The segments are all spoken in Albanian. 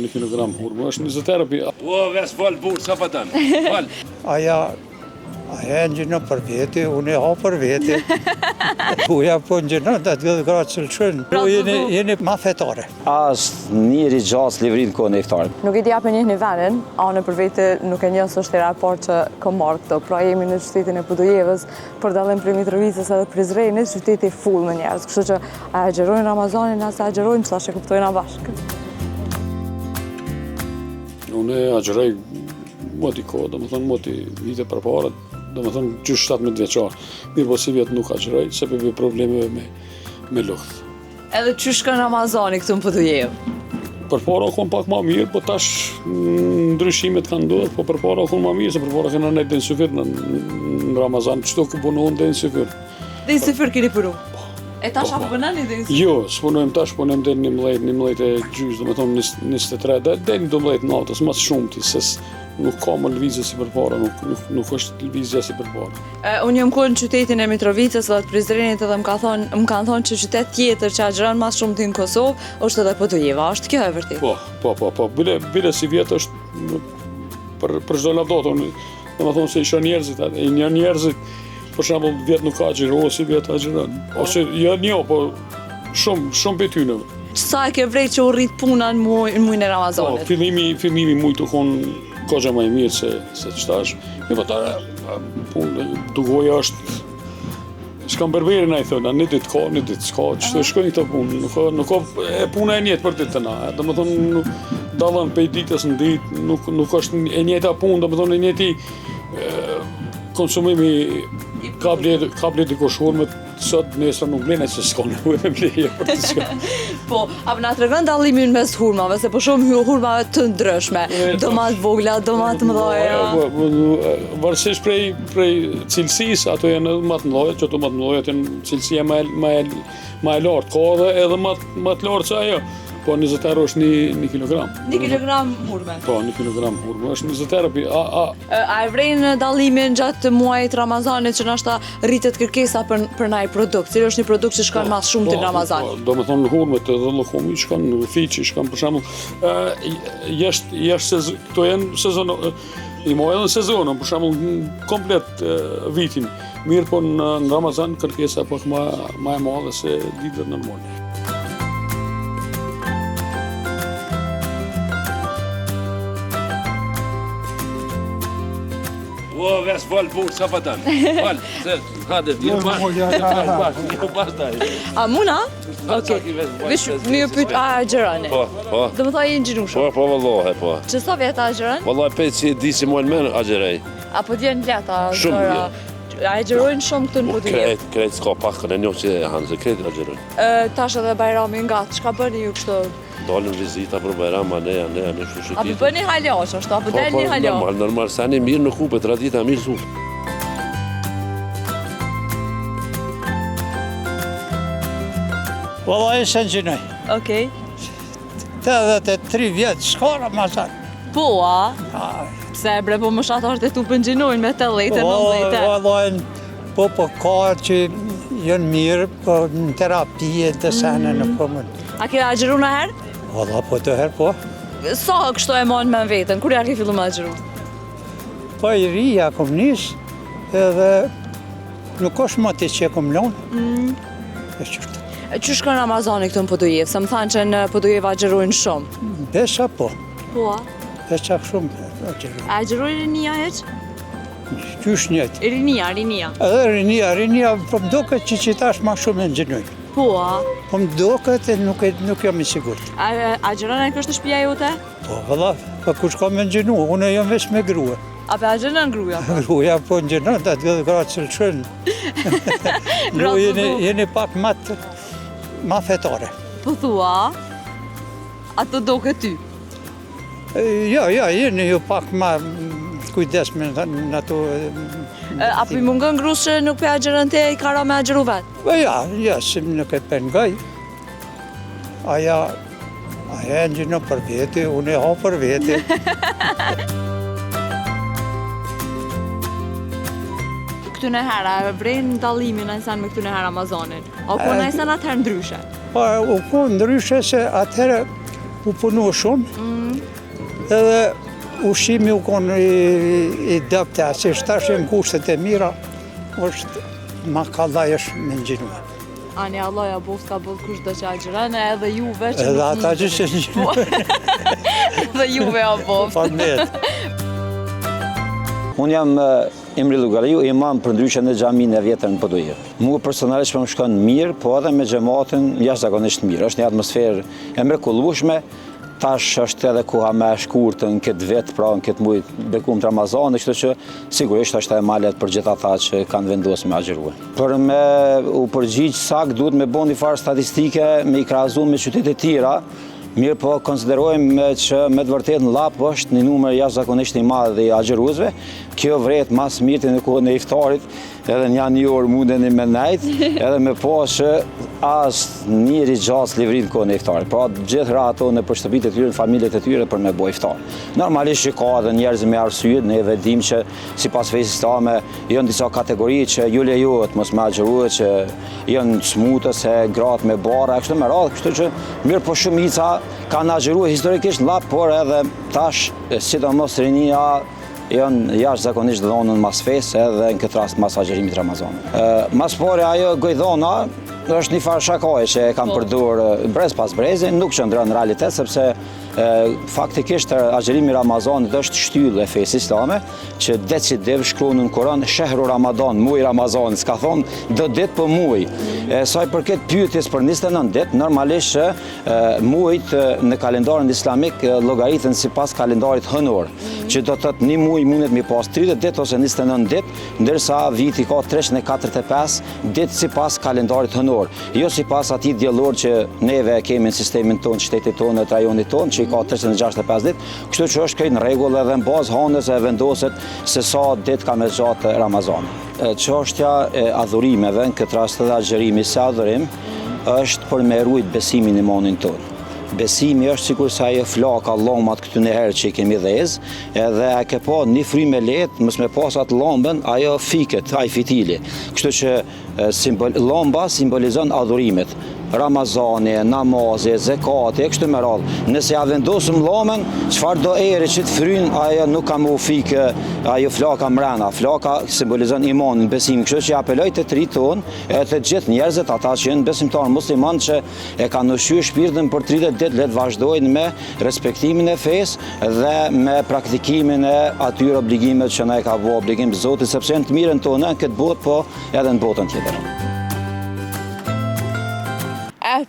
1 kilogram hurmë, është 20 euro për... O, ves fal burë, sa pa tanë, fal. Aja e ngjinon për veti, unë e ha për veti. Uja po ngjinon të 10 gradë Celsius. Jeni ma fetare. Është njëri gjas livrin kohë në hektarit. Nuk i t'japë një venin, anë për vete nuk e njësë është të raport që kom marrë këto. Pra jemi në qytetin e Podujevës, për dallim për Mitrovicës edhe Prizrenit, qyteti full me njerëz. Kështu që a agjerojnë Ramazanin, asa agjerojnë, sa që kuptojnë a bashkë. Unë e agjeroj moti kohë, do më thonë moti vite për parë, do më thonë gjysh 17 vjeqarë. Mirë po si vjetë nuk agjeroj, se për problemeve me lukt. Edhe që shkën Ramazani këtu në Podujevë? Për para kom pak ma mirë, po tash ndryshimet kanë ndodhur, po për para kom ma mirë, se për para kena nejtë dhe në syfir në Ramazan, qëto kë punohen dhe në syfir. Dhe në syfir keni punu? E tash apo punani dhe në syfir? Jo, s'punojmë tash, punojmë dhe 11 e gjysh, do me thonë 23, dhe 12 natës, mas shumë ti, se nuk ka më lëvizje si për para, nuk është lëvizja si për para. Unë jam kohë në qytetin e Mitrovicës dhe të Prizrenit edhe më kanë thonë që qytet tjetër që agjeron mas shumë ti në Kosovë, është edhe Podujeva, është kjo e vërtit? Po, bile si vjetë është për çdo lavdata, do me thonë se isha njerëzit, e një njerëzit, për shembull vjetë nuk ka agjeron, ose vjetë agjeron, ose jo, po shumë për tyne. Sa e ke vrejt që u rrit puna në muajin e Ramazanit? Fillimi mujt u konë kogja më e mirë se qëtash. Mi pëtare, dugoja është... Shkam berberin a i thëna, një ditë ka, një ditë s'ka, që të shkojnë këtë punë. Nuk ka puna e njëtë për ditë të na. Do më thonë, dalën pej ditës në ditë, nuk është e njëta punë, do më thonë e njëti konsumimi kablet i koshurmet, sot nesër nuk blene se s'ka nevojë me bleje për të shka. Po, apë nga të regën dallimin mes hurmave, se po shumë hurmave të ndryshme, domat vogla, domat mëdhaja. Varësisht prej cilësisë, ato janë edhe më të mëdhaja, që ato më të mëdhaja janë cilësia më e lartë, ka edhe më të lartë se ajo. Po 20 euro është 1 kilogram. 1 kilogram hurme? Po, 1 kilogram hurme, është 20 euro. A e vrejnë dallimin gjatë muajit Ramazanit që nashta rritet kërkesa për naj produkt? Cili është një produkt që shkon mas shumë të Ramazanit? Do me thonë hurmet edhe llokomi, shkon fiqi, shkon për shembull, këto janë sezon, i muaj edhe në sezonën, për shembull komplet vitin. Mirë po në Ramazan kërkesa pak më e madhe se ditët normale. O, ves fal burë, sa pa tanë, fal. Hade, një pas taj. A muna? Okej. Vish më ju pyet a agjeroni? Po. Do më thaj i ngjyrushëm. Po, vallahi, po. Që sa vjet agjeron? Vallahi pejt si di si mojnë men agjerej. Apo t'jen leta? Shumë A agjerojnë shumë këtu në Podujevë? Krejt s'ka pak në njohë që hanë, se krejt agjerojnë. Tash edhe Bajrami nga, çka bëni ju kështu? Dalën vizita për Bajram, ne kështu shëtit. Apo bëni halash, ashtu, apo delni halash? Normal, sa një mirë në kupe, tradita mirë su. Vallahi se ngjinoj. Okej. 83 vjetë, s'ka Ramazan. Po, a? Pse bre, po moshatarët e tu pëngjinojnë me 8 19. Vallahi, po ka që jënë mirë, po në terapie të sene në pëmën. A ke agjeru në herë? Vallahi, po të herë, po. Sa kështu e monë me vetën? Kur ja ke fillu me agjeru? Po i rija kom nisë, edhe nuk është më të që kom lonë. E qërtë. Që shkon Ramazani këtu në Podujevë? Se më thanë që në Podujevë agjerojnë shumë. Besa po. Po, a? Besa shumë agjerojnë. A agjerojnë rinia heq? Qysh njëtë. Rinia. Edhe rinia, po më doket që qitash ma shumë e ngjinojnë. Po, a? Po më doket e nuk jam i sigurt. A agjeron e kështë shtëpia jote? Po, valla, po kush ka me ngjinu, unë jam veç me grua. A pe agjeron gruja? Gruja po ngjinon të 10 gradë Celsius. Jeni pak ma fetare. Po thua, a të doke ty? Ja, jeni ju pak ma kujdesme në ato... A për mungën grusë që nuk pe agjeron te i kara me agjeru vetë? Ja, si nuk e pengaj. Aja e ngjinon për veti, unë e ha për veti. Këtune hera, vrejnë dallimin a nësan me këtune hera Amazonin? O ku në nësan atëherë ndryshe? Po, u ku ndryshe se atëherë u punu shumë, edhe ushqimi u konë i dëpte, si shtash e në kushtet e mira, është ma kallajsh me ngjinua. Ani Allah ja boft ka bëllë kush do që agjeran, edhe juve që Edhe ata që që ngjinua. Edhe juve ja boft. Falmet. Unë jam Emri Lugariu, imam për ndryshën e xhaminë e vjetër në Podujevë. Mua personalisht më shkon mirë, po edhe me xhamatin jashtëzakonisht mirë. Është një atmosferë e mrekullueshme. Tash është edhe koha më e shkurtër në këtë vit, pra në këtë muaj bekum të Ramazanit, kështu që sigurisht është e malet për gjithë ata që kanë vendosur me agjërue. Për me u përgjigj sakt duhet me bëni farë statistike me i krahazuar me qytete tjera. Mirë po konsiderojmë që me të vërtet në Lap është një numër jashtëzakonisht i madh i agjëruesve. Kjo vret mas mirë në kohën e iftarit, edhe një orë mundeni me nejt, edhe me po që as njëri gjatë livrit në kohën e iftarit. Pra gjithë ato në për shtëpitë e tyre, në familjet e tyre për me bo iftar. Normalisht që ka edhe njerëz me arsye, ne vedim që sipas fesë islame janë disa kategori që ju lejohet mos me agjëruar, që janë smutës e gratë me bara, kështu me radhë, kështu që mirë po shumica kanë agjëruar historikisht në Lap, por edhe tash sidomos rinia janë jashtëzakonisht dhonën mas fesë edhe në këtë rast mas agjërimit Ramazanit. Mas pore ajo gojdhona është një farë shakaje që e kam përdur brez pas brezi, nuk qëndron në realitet, sepse faktikisht agjërimi Ramazanit është shtyllë e fesë islame, që decidiv shkruan në Kur'an shehru Ramadan, muaj Ramazanit, s'ka thonë do ditë për muaj. Saj përket pyetjes për 29 ditë, normalisht që muajt në kalendarin islamik llogariten sipas kalendarit hënor, që do të thotë një muaj mundet mi pas 30 ditë ose 29 ditë, ndërsa viti ka 345 ditë sipas kalendarit hënor, jo sipas atij diellor që neve kemi në sistemin tonë, shtetit tonë, të rajonit tonë, që i ka 365 ditë, kështu që është krejt në rregull edhe në bazë hanës e vendoset se sa ditë ka me gjatë Ramazani. Çështja e adhurimeve, në këtë rast edhe agjërimi si adhurim, është për me rujt besimin e imanin tonë. Besimi është sikur se ajo flaka llomat këtu në herë që i kemi dhez, edhe e ke pa një frymë lehtë, mos me pas atë llombën, ajo fiket, ai fitili. Kështu që llomba simbolizon adhurimet. Ramazani, namazi, zekati, e kështu me radhë. Nëse ja vendosëm llomën, çfarë do eri që të fryn, ajo nuk ka më fikë ajo flaka mrena. Flaka simbolizon imanin, besimin. Kështu që apeloj të tri tonë, e të gjithë njerëzit, ata që janë besimtarë musliman që e kanë ushqyer shpirtin për 30 ditë, le të vazhdojnë me respektimin e fesë dhe me praktikimin e atyre obligimet që na e ka vënë obligim Zoti, sepse janë të mirën tonë në këtë botë, po edhe në botën tjetër.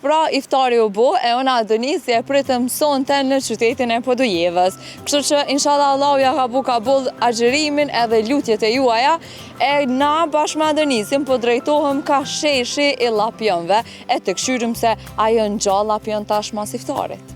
Pra iftari u bo, e unë Adonis e pritëm sonte në qytetin e Podujevës. Kështu që inshallah Allahu ja ka bu kabull agjërimin edhe lutjet e juaja, e na bashkë me Adonisin po drejtohem ka sheshi i Lapionve, e të këshyrim se ajo në gjallë Lapion tash mas iftarit.